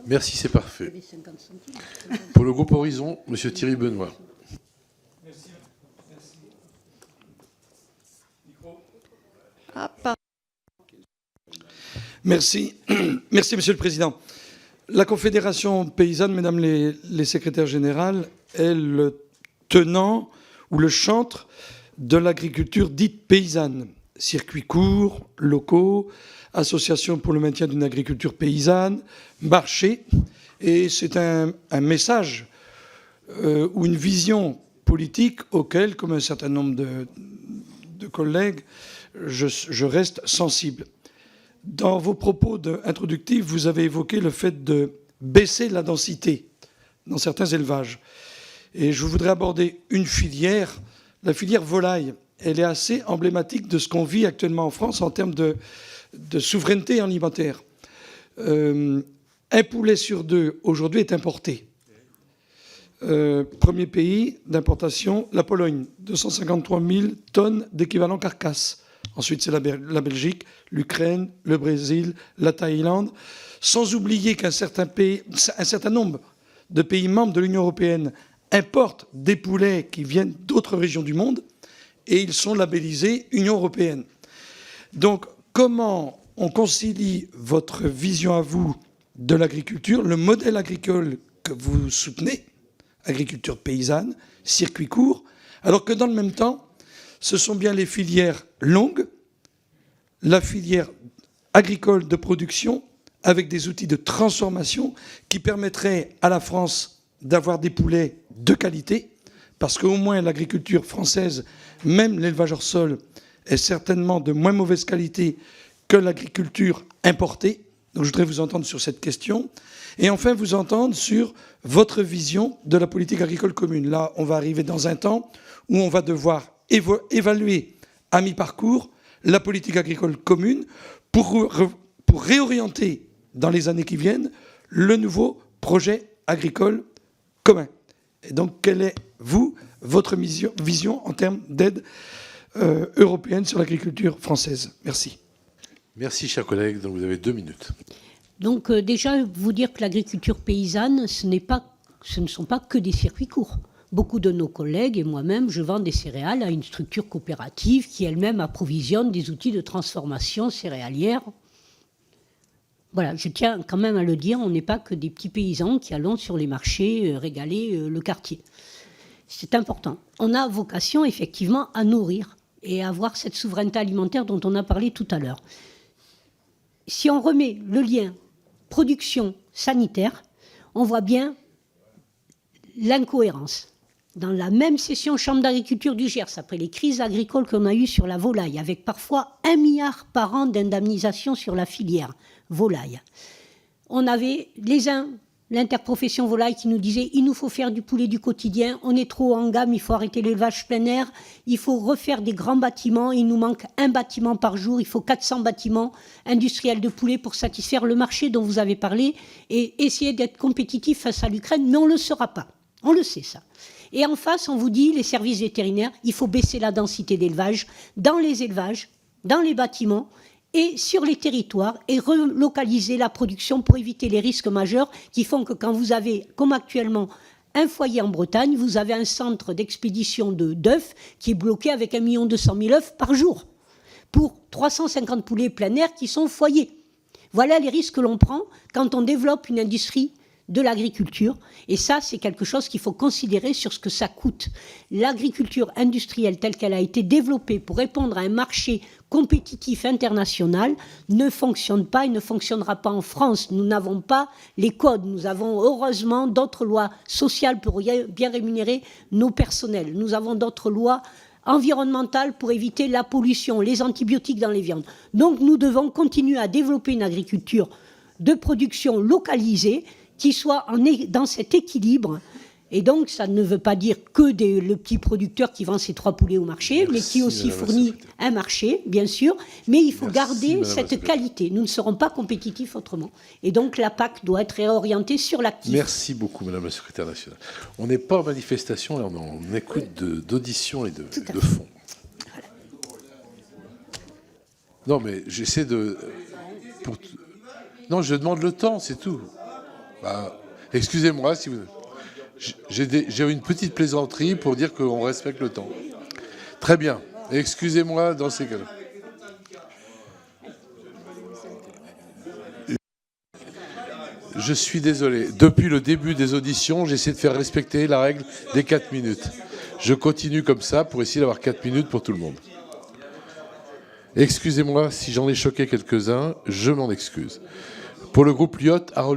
Merci, c'est parfait. Pour le groupe Horizon, M. Thierry Benoît. Merci. Merci, Monsieur le Président. La Confédération paysanne, mesdames les secrétaires générales, est le tenant ou le chantre de l'agriculture dite paysanne. Circuits courts, locaux, associations pour le maintien d'une agriculture paysanne, marché. Et c'est un message ou une vision politique auquel, comme un certain nombre de collègues, je reste sensible. Dans vos propos introductifs, vous avez évoqué le fait de baisser la densité dans certains élevages. Et je voudrais aborder une filière, la filière volaille. Elle est assez emblématique de ce qu'on vit actuellement en France en termes de souveraineté alimentaire. Un poulet sur deux, aujourd'hui, est importé. Premier pays d'importation, la Pologne, 253 000 tonnes d'équivalent carcasse. Ensuite, c'est la Belgique, l'Ukraine, le Brésil, la Thaïlande. Sans oublier qu'un certain nombre de pays membres de l'Union européenne importent des poulets qui viennent d'autres régions du monde et ils sont labellisés Union européenne. Donc, comment on concilie votre vision à vous de l'agriculture, le modèle agricole que vous soutenez, agriculture paysanne, circuit court, alors que dans le même temps, ce sont bien les filières longues, la filière agricole de production, avec des outils de transformation qui permettraient à la France d'avoir des poulets de qualité, parce qu'au moins l'agriculture française, même l'élevage hors sol, est certainement de moins mauvaise qualité que l'agriculture importée. Donc je voudrais vous entendre sur cette question. Et enfin, vous entendre sur votre vision de la politique agricole commune. Là, on va arriver dans un temps où on va devoir évaluer à mi-parcours la politique agricole commune pour réorienter dans les années qui viennent le nouveau projet agricole commun. Et donc, quelle est, votre vision en termes d'aide européenne sur l'agriculture française? Merci. Merci, chers collègues. Donc, vous avez 2 minutes. Donc, déjà, vous dire que l'agriculture paysanne, ce ne sont pas que des circuits courts. Beaucoup de nos collègues et moi-même, je vends des céréales à une structure coopérative qui elle-même approvisionne des outils de transformation céréalière. Voilà, je tiens quand même à le dire, on n'est pas que des petits paysans qui allons sur les marchés régaler le quartier. C'est important. On a vocation effectivement à nourrir et à avoir cette souveraineté alimentaire dont on a parlé tout à l'heure. Si on remet le lien production sanitaire, on voit bien l'incohérence. Dans la même session Chambre d'agriculture du Gers, après les crises agricoles qu'on a eues sur la volaille, avec parfois 1 milliard par an d'indemnisation sur la filière volaille, on avait l'interprofession volaille qui nous disait « il nous faut faire du poulet du quotidien, on est trop en gamme, il faut arrêter l'élevage plein air, il faut refaire des grands bâtiments, il nous manque 1 bâtiment par jour, il faut 400 bâtiments industriels de poulet pour satisfaire le marché dont vous avez parlé et essayer d'être compétitif face à l'Ukraine, mais on ne le sera pas. On le sait, ça. Et en face, on vous dit, les services vétérinaires, il faut baisser la densité d'élevage dans les élevages, dans les bâtiments et sur les territoires et relocaliser la production pour éviter les risques majeurs qui font que quand vous avez, comme actuellement, un foyer en Bretagne, vous avez un centre d'expédition d'œufs qui est bloqué avec 1 200 000 œufs par jour pour 350 poulets plein air qui sont foyés. Voilà les risques que l'on prend quand on développe une industrie de l'agriculture. Et ça, c'est quelque chose qu'il faut considérer sur ce que ça coûte. L'agriculture industrielle telle qu'elle a été développée pour répondre à un marché compétitif international ne fonctionne pas et ne fonctionnera pas en France. Nous n'avons pas les codes. Nous avons heureusement d'autres lois sociales pour bien rémunérer nos personnels. Nous avons d'autres lois environnementales pour éviter la pollution, les antibiotiques dans les viandes. Donc nous devons continuer à développer une agriculture de production localisée qui soit dans cet équilibre. Et donc, ça ne veut pas dire que le petit producteur qui vend ses 3 poulets au marché, mais qui aussi fournit un marché, bien sûr. Mais il faut garder cette qualité. Nous ne serons pas compétitifs autrement. Et donc, la PAC doit être réorientée sur l'actif. Merci beaucoup, Madame la Secrétaire nationale. On n'est pas en manifestation, là, on est en écoute d'audition et de fond. Voilà. Non, mais j'essaie de... Non, je demande le temps, c'est tout. Excusez-moi si vous... J'ai une petite plaisanterie pour dire qu'on respecte le temps. Très bien. Excusez-moi dans ces cas-là. Je suis désolé. Depuis le début des auditions, j'essaie de faire respecter la règle des 4 minutes. Je continue comme ça pour essayer d'avoir 4 minutes pour tout le monde. Excusez-moi si j'en ai choqué quelques-uns, je m'en excuse. Pour le groupe Lyot, Harold